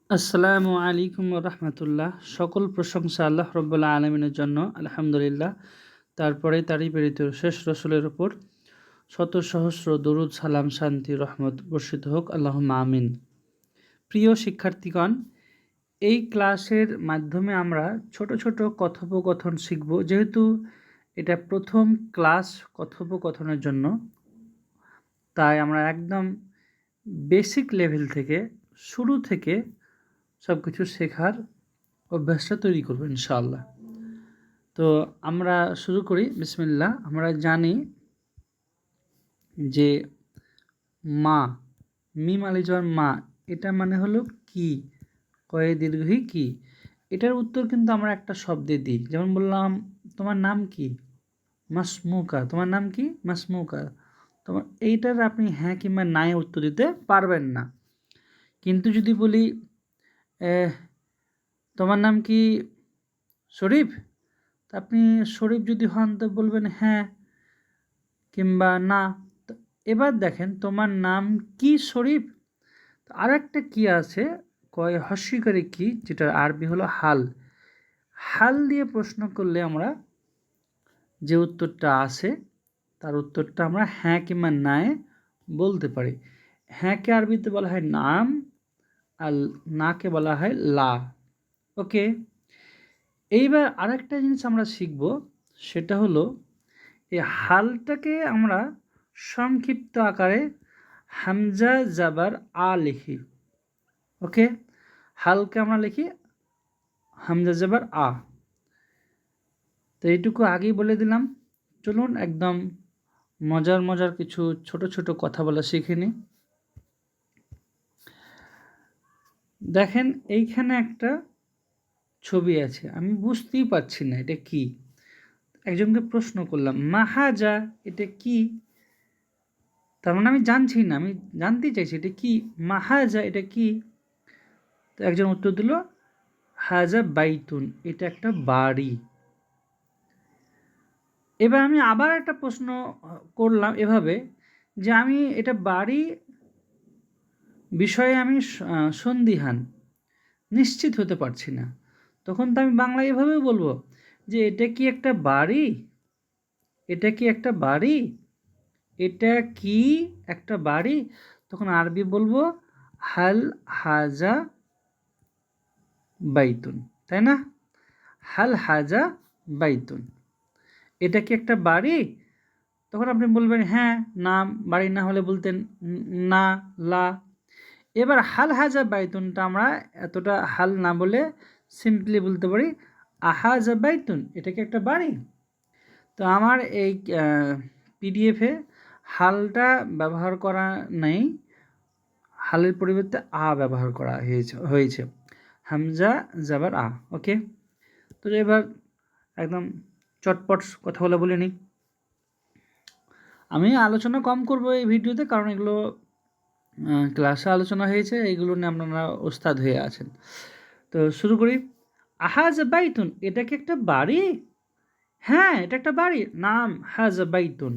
আসসালামু আলাইকুম রহমতুল্লাহ। সকল প্রশংসা আল্লাহ রব্বুল আলমিনের জন্য, আলহামদুলিল্লাহ। তারপরে তারই প্রেরিত শেষ রসুলের ওপর শত সহস্র দরুদ সালাম শান্তি রহমত বর্ষিত হোক, আল্লাহুম্মা আমিন। প্রিয় শিক্ষার্থীগণ, এই ক্লাসের মাধ্যমে আমরা ছোট ছোট কথোপকথন শিখব। যেহেতু এটা প্রথম ক্লাস কথোপকথনের জন্য, তাই আমরা একদম বেসিক লেভেল থেকে, শুরু থেকে সব কিছু শেখার অভ্যাসটা তৈরি করবো ইনশাআল্লাহ। তো আমরা শুরু করি, বিসমিল্লাহ। আমরা জানি যে মা, মিম আলিজর মা, এটা মানে হলো কি, কয়ে দীর্ঘই কি। এটার উত্তর কিন্তু আমরা একটা শব্দে দিই। যেমন বললাম, তোমার নাম কি? মাসমুকা। তোমার নাম কি? মাসমুকা। তোমার এইটার আপনি হ্যাঁ কিংবা নাই উত্তর দিতে পারবেন না। কিন্তু যদি বলি তোমার নাম কি শরীফ, তা আপনি শরীফ যদি হন তো বলবেন হ্যাঁ কিংবা না। তো এবার দেখেন, তোমার নাম কি শরীফ। আর একটা কি আছে, কয় হস্যিকারী কি, যেটার আরবি হলো হাল। হাল দিয়ে প্রশ্ন করলে আমরা যে উত্তরটা আসে, তার উত্তরটা আমরা হ্যাঁ কিংবা নায়ে বলতে পারি। হ্যাঁকে আরবিতে বলা হয় নাম, আর নাকে বলা হয় লা। ওকে, এইবার আরেকটা জিনিস আমরা শিখব, সেটা হলো এই হালটাকে আমরা সংক্ষিপ্ত আকারে হামজা জাবার আ লিখি। ওকে, হালকে আমরা লিখি হামজা জাবার আ। তো এইটুকু আগেই বলে দিলাম। চলুন একদম মজার মজার কিছু ছোট ছোট কথা বলা শিখে নিই। দেখেন, এইখানে একটা ছবি আছে, আমি বুঝতেই পারছি না এটা কি। একজনকে প্রশ্ন করলাম, মাহাজা এটা কি? তার মানে আমি জানছি না, আমি জানতে চাইছি এটা কি। মাহাজা এটা কি? তো একজন উত্তর দিল, হাজা বাইতুন, এটা একটা বাড়ি। এবার আমি আবার একটা প্রশ্ন করলাম এভাবে, যে আমি এটা বাড়ি বিষয়ে আমি সন্দিহান, নিশ্চিত হতে পারছি না। তখন তো আমি বাংলায় এভাবেই বলবো যে এটা কি একটা বাড়ি? এটা কি একটা বাড়ি? এটা কি একটা বাড়ি? তখন আরবি বলবো হাল হাজা বাইতুন, তাই না? হাল হাজা বাইতুন, এটা কি একটা বাড়ি? তখন আপনি বলবেন হ্যাঁ, নাম। বাড়ি না হলে বলতেন না, লা। এবার হাল হাজা বাইতুনটা আমরা এতটা হাল না বলে সিম্পলি বলতে পারি আহাজা বাইতুন, এটা কি একটা বাড়ি? তো আমার এই পিডিএফে হালটা ব্যবহার করা নেই, হালের পরিবর্তে আ ব্যবহার করা হয়েছে হামজা জাবার আ। ওকে, তো এবার একদম চটপট কথা বলে নিই। আমি আলোচনা কম করব এই ভিডিওতে, কারণ এগুলো ক্লাসে আলোচনা হয়েছে, এইগুলো নিয়ে আপনারা ওস্তাদ হয়ে আছেন। তো শুরু করি। আহাজ বাইতুন, এটা কি একটা বাড়ি? হ্যাঁ, এটা একটা বাড়ি। নাম হাজ বাইতুন।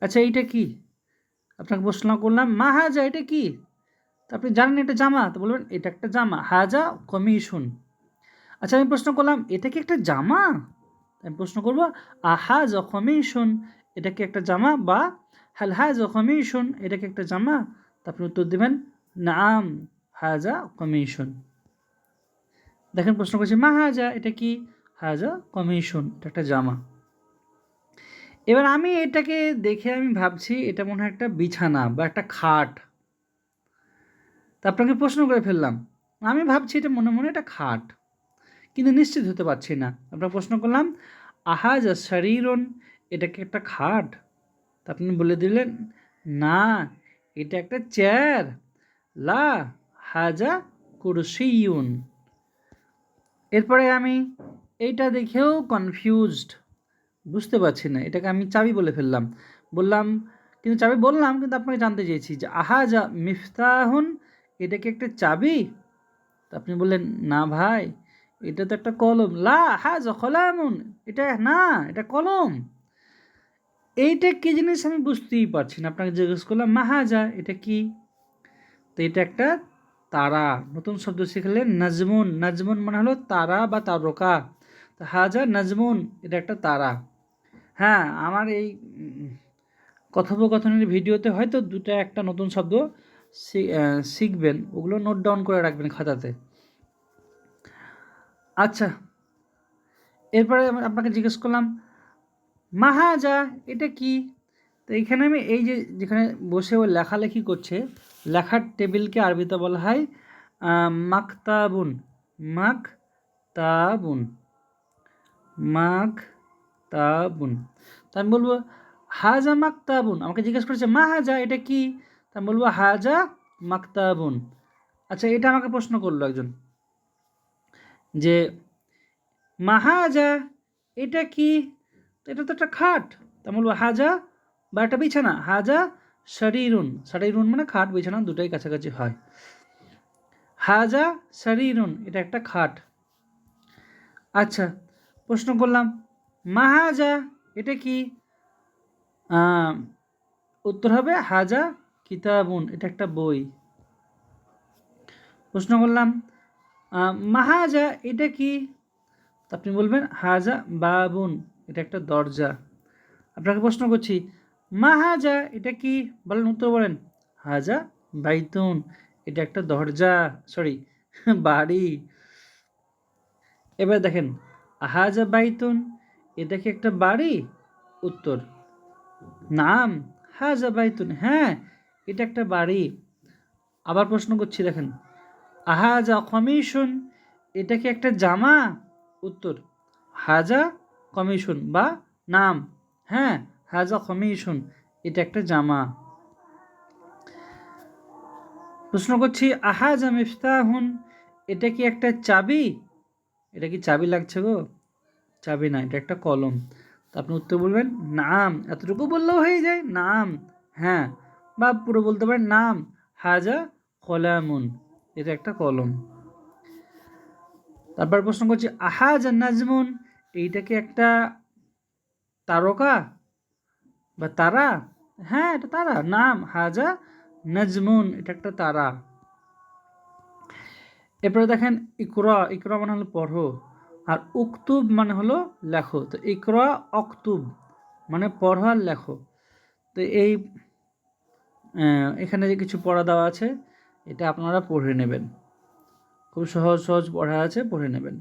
আচ্ছা, এইটা কি? আপনাকে প্রশ্ন করলাম, মা হাজা এটা কি? তো আপনি জানেন এটা জামা, তো বলবেন এটা একটা জামা, হাজা কমিশন। আচ্ছা, আমি প্রশ্ন করলাম, এটা কি একটা জামা? আমি প্রশ্ন করব, আহাজ কমিশন, এটা কি একটা জামা? বা হাল হাজ কমিশন, এটা কি একটা জামা? তা আপনি উত্তর দেবেন নাম হাজা কমিশন। দেখেন, প্রশ্ন করছি মা হাজা এটা কি? হাজা কমিশন, এটা একটা জামা। এবার আমি এটাকে দেখে আমি ভাবছি এটা মনে হয় একটা বিছানা বা একটা খাট। তা আপনাকে প্রশ্ন করে ফেললাম, আমি ভাবছি এটা মনে মনে একটা খাট, কিন্তু নিশ্চিত হতে পারছি না। আপনার প্রশ্ন করলাম, আহাজা শরীরন, এটা কি একটা খাট? তা আপনি বলে দিলেন না, এটা একটা চেয়ার। লা হাজা কুরসিউন। এরপরে আমি এইটা দেখেও কনফিউজড, বুঝতে পারছি না, এটাকে আমি চাবি বলে ফেললাম। বললাম, কিন্তু চাবি বললাম, কিন্তু আপনাকে জানতে চেয়েছি যে আহাজা মিফতাহুন, এটা কি একটা চাবি? তা আপনি বললেন না ভাই, এটা তো একটা কলম। লা হাজা কলামুন, এটা না, এটা কলম। এইটা কি জিনিস আমি বুঝতেই পারছি না। আপনাকে জিজ্ঞেস করলাম মাহাজা এটা কি? তো এটা একটা তারা। নতুন শব্দ শিখলে নাজমুন, নাজমুন মানে হলো তারা বা তারকা। তো হাজা নাজমুন, এটা একটা তারা। হ্যাঁ, আমার এই কথোপকথনের ভিডিওতে হয়তো দুটা একটা নতুন শব্দ শিখবেন, ওগুলো নোট ডাউন করে রাখবেন খাতাতে। আচ্ছা, এরপরে আমি আপনাকে জিজ্ঞেস করলাম মাহাজা এটা কি? তো এইখানে আমি এই যে যেখানে বসে ও লেখালেখি করছে, লেখার টেবিলকে আরবিতে বলা হয় মাকতাবুন। মাকতাবুন, মাকতাবুন। তো আমি বলবো হাজা মাকতাবুন। আমাকে জিজ্ঞেস করেছে মা হাজা এটা কি? তা আমি বলবো হাজা মাকতাবুন। আচ্ছা, এটা আমাকে প্রশ্ন করলো একজন যে মাহাজা এটা কি? তো এটা তো একটা খাট। তা আমি বলবো হাজা বা একটা বিছানা, হাজা শরীরুন। শরীরুন মানে খাট বিছানা দুটোই কাছাকাছি হয়। হাজা শরীরুন, এটা একটা খাট। আচ্ছা, প্রশ্ন করলাম মাহাজা এটা কি? উত্তর হবে হাজা কিতাবুন, এটা একটা বই। প্রশ্ন করলাম মাহাজা এটা কি? তো আপনি বলবেন হাজা বাবুন, এটা একটা দরজা। আপনাকে প্রশ্ন করছি মাহাজা এটা কি? বলেন, উত্তর বলেন। হাজা বাইতুন, এটা একটা দরজা, সরি বাড়ি। এবার দেখেন হাজা বাইতুন, এটা কি একটা বাড়ি? উত্তর নাম, হাজা বাইতুন, হ্যাঁ এটা একটা বাড়ি। আবার প্রশ্ন করছি দেখেন হাজা কমিশন, এটা কি একটা জামা? উত্তর হাজা কমিশন বা নাম, হ্যাঁ হাজা কমিশন, এটা একটা জামা। প্রশ্ন করছি আহাজা মিফতাহুন, এটা কি একটা চাবি? এটা কি চাবি লাগছে গো? চাবি না, এটা একটা কলম। তো আপনি উত্তর বলবেন নাম, এতটুকু বললেও হয়ে যায় নাম, হ্যাঁ। বা পুরো বলতে পারেন নাম হাজা কলামুন, এটা একটা কলম। তারপর প্রশ্ন করছি আহাজা নাজমুন, এইটা কি একটা তারকা বা তারা? হ্যাঁ এটা তারা, নাম হাজা নাজমুন, এটা একটা তারা। এরপরে দেখেন ইকরা, ইকরা মানে হলো পড়ো, আর উক্তুব মানে হলো লেখো। তো ইকরা অক্তুব মানে পড়ো আর লেখো। তো এই এখানে যে কিছু পড়া দেওয়া আছে, এটা আপনারা পড়ে নেবেন, খুব সহজ সহজ পড়া আছে, পড়ে নেবেন।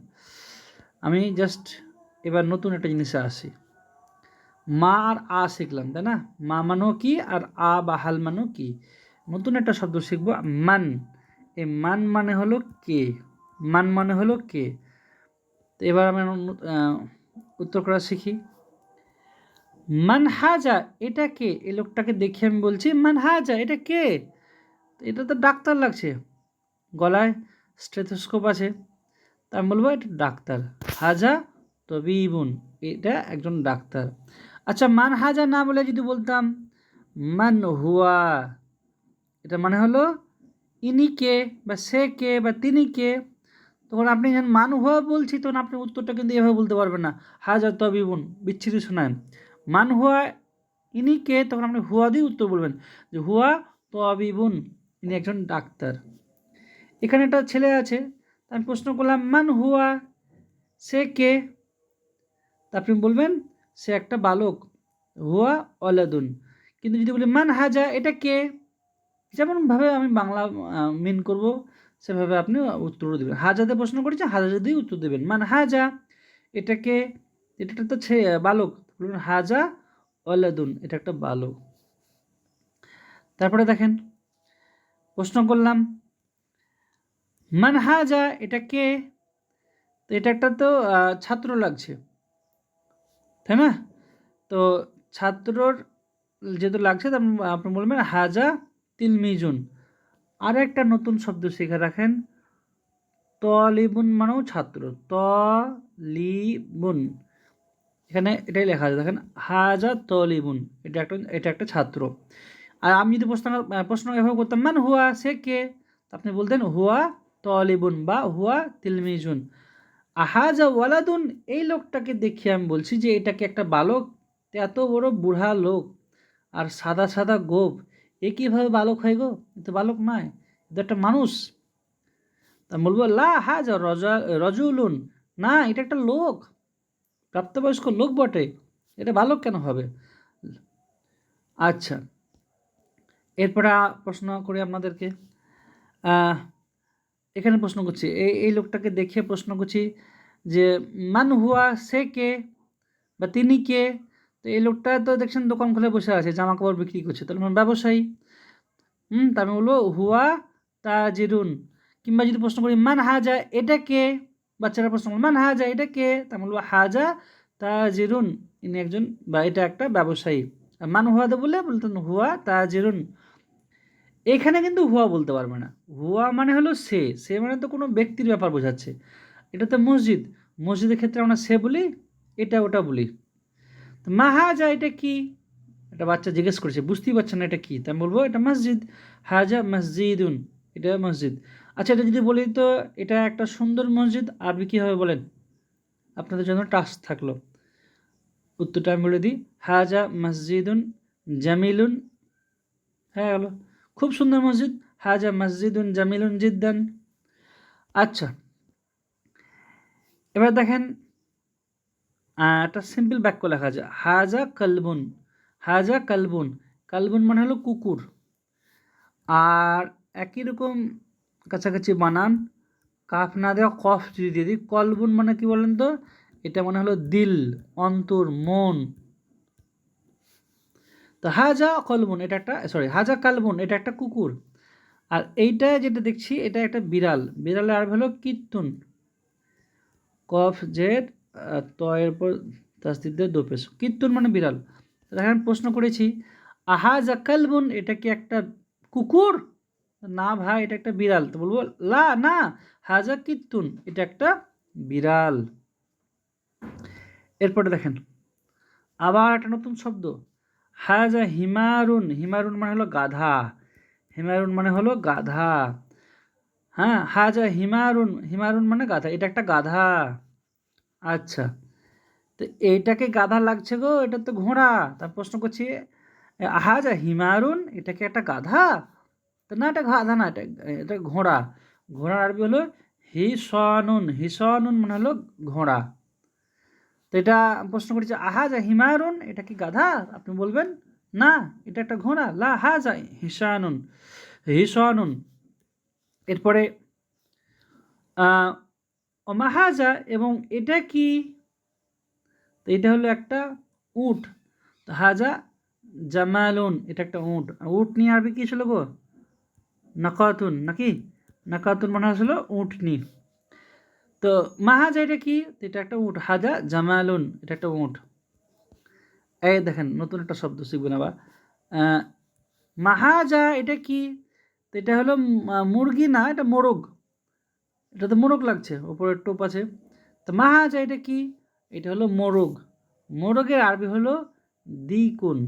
আমি জাস্ট এবার নতুন একটা জিনিসে আসি। মা আর আ শিখলাম, তাই না? মা মানো কি আর আ বা হাল মানো কি? নতুন একটা শব্দ শিখবো মান। এই মান মানে হলো কে, মান মানে হলো কে। তো এবার আমি উত্তর করা শিখি। মান হাজা এটা কে? এই লোকটাকে দেখে আমি বলছি মান হাজা এটা কে? এটা তো ডাক্তার লাগছে, গলায় স্টেথোস্কোপ আছে, তা আমি বলবো এটা ডাক্তার। হাজা তবিবুন, এটা একজন ডাক্তার। আচ্ছা, মান হাজা না বলে যদি বলতাম মান হুয়া, এটা মানে হলো ইনি কে বা সে কে বা তিনি কে। তখন আপনি যখন মান হুয়া বলছি, তখন আপনি উত্তরটা কিন্তু এভাবে বলতে পারবেন না হাজা তবিবুন, বিচ্ছিরি শোনায়। মান হুয়া ইনি কে, তখন আপনি হুয়া দিয়ে উত্তর বলবেন যে হুয়া তবিবুন, ইনি একজন ডাক্তার। এখানে একটা ছেলে আছে, আমি প্রশ্ন করলাম মান হুয়া, সে কে? তা আপনি বলবেন সে একটা বালক, হুয়া অলাদুন। কিন্তু যদি বলি মান হাজা এটা কে, যেমনভাবে আমি বাংলা মিন করব সেভাবে আপনি উত্তর দেবেন। হাজাতে প্রশ্ন করেছে, হাজা দিয়ে উত্তর দেবেন। মান হাজা এটাকে, এটা তো বালক, বলুন হাজা অলাদুন, এটা একটা বালক। তারপরে দেখেন প্রশ্ন করলাম মান হাজা এটা কে? তো এটা একটা তো ছাত্র লাগছে, তাই না? তো ছাত্রর যেহেতু লাগছে, তা আপনি বলবেন হাজা তিলমিজুন। আর একটা নতুন শব্দ শিখে রাখেন, তলিবুন মানেও ছাত্র, তলিবুন, এখানে এটাই লেখা আছে দেখেন হাজা তলিবুন, এটা একটা ছাত্র। আর আমি যদি প্রশ্ন এভাবে করতাম মান হুয়া সে কে, আপনি বলতেন হুয়া তলিবুন বা হুয়া তিলমিজুন। আহাজা ওয়ালাদুন, এই লোকটাকে দেখে আমি বলছি যে এটাকে একটা বালক। এত বড় বুড়া লোক আর সাদা সাদা গোপ, এ কীভাবে বালক হয় গো? এ তো বালক নয়, এটা একটা মানুষ। তা বলবো লা হাজা রজুলুন, না এটা একটা লোক, প্রাপ্তবয়স্ক লোক বটে, এটা বালক কেন হবে? আচ্ছা, এরপরে প্রশ্ন করি আপনাদেরকে। এখানে প্রশ্ন করছি, এই লোকটাকে দেখে প্রশ্ন করছি যে মান হুয়া, সে কে বা তিনি কে? তো এই লোকটা তো দেখছেন দোকান খুলে বসে আছে, জামা কাপড় বিক্রি করছে, তাহলে ব্যবসায়ী। তারপরে বলবো হুয়া তাজিরুন। কিংবা যদি প্রশ্ন করি মান হাজা, এটা কে? বাচ্চারা প্রশ্ন করলো মান হাজা, এটা কে? তা বলবো হাজা তাজিরুন, ইনি একজন বা এটা একটা ব্যবসায়ী। আর মান হুয়াতে বললে বলতেন হুয়া তাজিরুন। এখানে কিন্তু হুয়া বলতে পারবে না, হুয়া মানে হলো সে মানে তো কোনো ব্যক্তির ব্যাপার বোঝাচ্ছে। এটা তো মসজিদ, মসজিদের ক্ষেত্রে আমরা সে বলি, এটা ওটা বলি। তো মাহাজা এটা কি? এটা বাচ্চা জিজ্ঞেস করেছে, বুঝতেই পারছে না এটা কি, তাই আমি বলবো এটা মসজিদ, হাজা মসজিদুন, এটা মসজিদ। আচ্ছা, এটা যদি বলি তো এটা একটা সুন্দর মসজিদ, আরবি কী হবে বলেন? আপনাদের জন্য টাস্ক থাকলো, উত্তরটা আমি বলে দিই, হাজা মসজিদুন জামিলুন, হ্যাঁ গেল, খুব সুন্দর মসজিদ, হাজা মসজিদুন জামিলুন জিদ্দান। আচ্ছা, এবার দেখেন একটা সিম্পল বাক্য লেখা যায়, হাজা কালবুন, হাজা কালবুন, কালবুন মানে হলো কুকুর। আর একই রকম কাছাকাছি বানান, কাফ না দেওয়া কফ যদি দিয়ে দিই, কলবুন মানে কি বলেন তো? এটা মনে হলো দিল, অন্তর, মন। তো হাজা কলবুন এটা একটা, সরি হাজা কালবুন এটা একটা কুকুর। আর এইটা যেটা দেখছি এটা একটা বিড়াল, বিড়ালের আর হলো কীর্তুন, কফ জেড তয়ের পর তাসদিদ দো পেশ, কীর্তুন মানে বিড়াল। দেখেন প্রশ্ন করেছি আহাজা কালবুন, এটা কি একটা কুকুর? না ভাই, এটা একটা বিড়াল। তো বলবো লা না, হাজা কীর্তুন, এটা একটা বিড়াল। এরপরে দেখেন আবার একটা নতুন শব্দ, হাজা হিমারুন, হিমারুন মানে হলো গাধা, হিমারুন মানে হলো গাধা। হ্যাঁ, হাজা হিমারুন, হিমারুন মানে গাধা, এটা একটা গাধা। আচ্ছা, তো এইটাকে গাধা লাগছে গো, এটা তো ঘোড়া। তার প্রশ্ন করছি হাজা হিমারুন, এটা কি একটা গাধা? তো না, এটা গাধা না, এটা এটা ঘোড়া। ঘোড়ার আরবি হলো হিসানুন, হিসানুন মানে হলো ঘোড়া। তো এটা প্রশ্ন করেছে আহাজা হিমারুন, এটা কি গাধা? আপনি বলবেন না, এটা একটা ঘোড়া, লা হাজা হিসানুন, হিসানুন। এরপরে অমাহাজা, এবং এটা কি? তো এটা হলো একটা উট। তো হাজা জামালুন, এটা একটা উট। উট নিয়ে আরবি কি ছিল গো? নাকাতুন, নাকি? নাকাতুন মানে হলো উটনি। তো মাহাজা এটা কি? এটা একটা উট, হাজা জামালুন, এটা একটা উট। এই দেখেন নতুন একটা শব্দ শিখবেন আবার, মাহাজা এটা কি? তো এটা হলো মুরগি না, এটা মোরগ, এটা তো মোরগ লাগছে, ওপরে টোপ আছে। তো মাহাজা এটা কি? এটা হলো মোরগ, মোরগের আরবি হলো দ্বিকুন,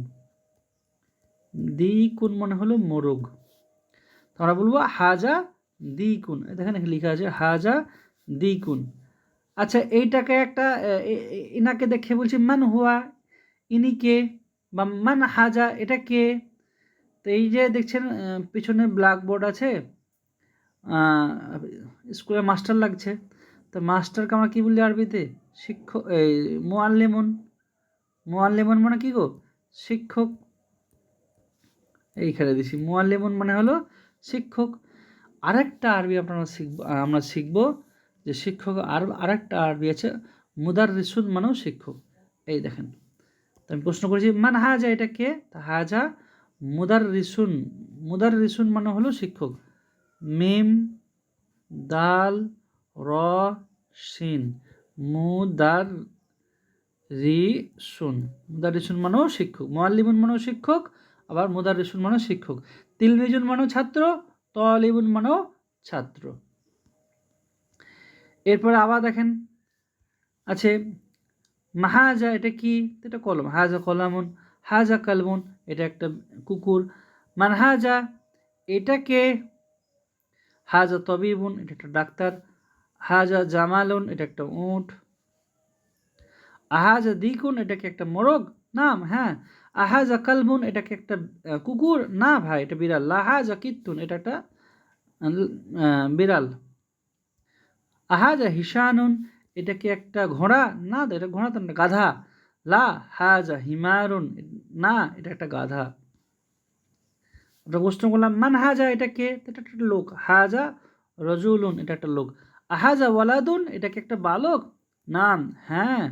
দ্বিকুন মানে হলো মোরগ। তো আমরা বলবো হাজা দ্বিকুন, দেখেন এখানে লেখা আছে হাজা দ্বিকুন। আচ্ছা, এইটাকে একটা ইনাকে দেখে বলছি মান হুয়া, ইনি কে? বা মান হাজা, এটা কে? তো এই যে দেখছেন পিছনে ব্ল্যাকবোর্ড আছে, স্কুলে মাস্টার লাগছে। তো মাস্টারকে আমরা কী বলি আরবিতে? শিক্ষক, এই মুআল্লিমুন, মুআল্লিমুন মানে কি গো? শিক্ষক। এইখানে দিছি মুআল্লিমুন মানে হলো শিক্ষক। আরেকটা আরবি আমরা শিখব যে শিক্ষক, আরেকটা আরবি আছে মুদাররিসুন মানেও শিক্ষক। এই দেখেন, তো আমি প্রশ্ন করেছি মান হাজা, এটা কে? তা হাজা মুদাররিসুন, মুদাররিসুন মানে হলো শিক্ষক, মিম দাল র শিন, মুদাররিসুন, মুদাররিসুন মানেও শিক্ষক, মুআল্লিমুন মানেও শিক্ষক, আবার মুদাররিসুন মানেও শিক্ষক, তিলমিজুন মানেও ছাত্র, তলিবুন মানেও ছাত্র। এরপরে আবার দেখেন আছে মাহাজা, এটা কি? এটা কলম, হাজা কলামুন, হাজা কালবুন, এটা একটা কুকুর। মানহাজা, এটা কে? হাজা তবিবুন, এটা একটা ডাক্তার। হাজা জামালুন, এটা একটা উট। আহাজা দিকুন, এটা কি একটা মোরগ? নাম, হ্যাঁ। আহাজা কালবুন, এটা কি একটা কুকুর? না ভাই, এটা বিড়াল। লাহাজা কিত্তুন, এটা একটা বিড়াল। আহাজা হিসানুন, এটা কি একটা ঘোড়া? না তো, এটা ঘোড়া তো না, গাধা। লা হাজা হিমারুন, না এটা একটা গাধা। আমরা প্রশ্ন করলাম মান হাজা, এটা কে? এটা একটা লোক। হাজা রজুলুন, এটা একটা লোক। আহাজা ওয়ালাদুন, এটা কি একটা বালক? নাম, হ্যাঁ।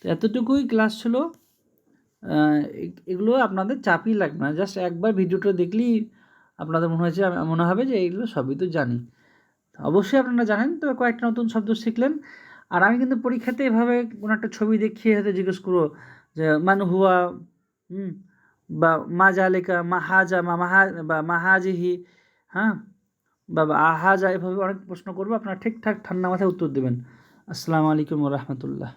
তো এতটুকুই ক্লাস ছিল। এগুলো আপনাদের চাপই লাগবে না, জাস্ট একবার ভিডিওটা দেখলেই আপনাদের মনে হবে যে এইগুলো সবই তো জানি। অবশ্যই আপনারা জানেন, তবে কয়েকটা নতুন শব্দ শিখলেন। আর আমি কিন্তু পরীক্ষাতে এভাবে কোনো একটা ছবি দেখিয়ে হয়তো জিজ্ঞেস করবো যে মান হুয়া, বা মা জালেকা, মা হাজা, বা মাহাজিহি, হ্যাঁ, বা আহাজা, এভাবে অনেক প্রশ্ন করবো, আপনারা ঠিকঠাক ঠান্ডা মাথায় উত্তর দেবেন। আসসালামু আলাইকুম রহমতুল্লাহ।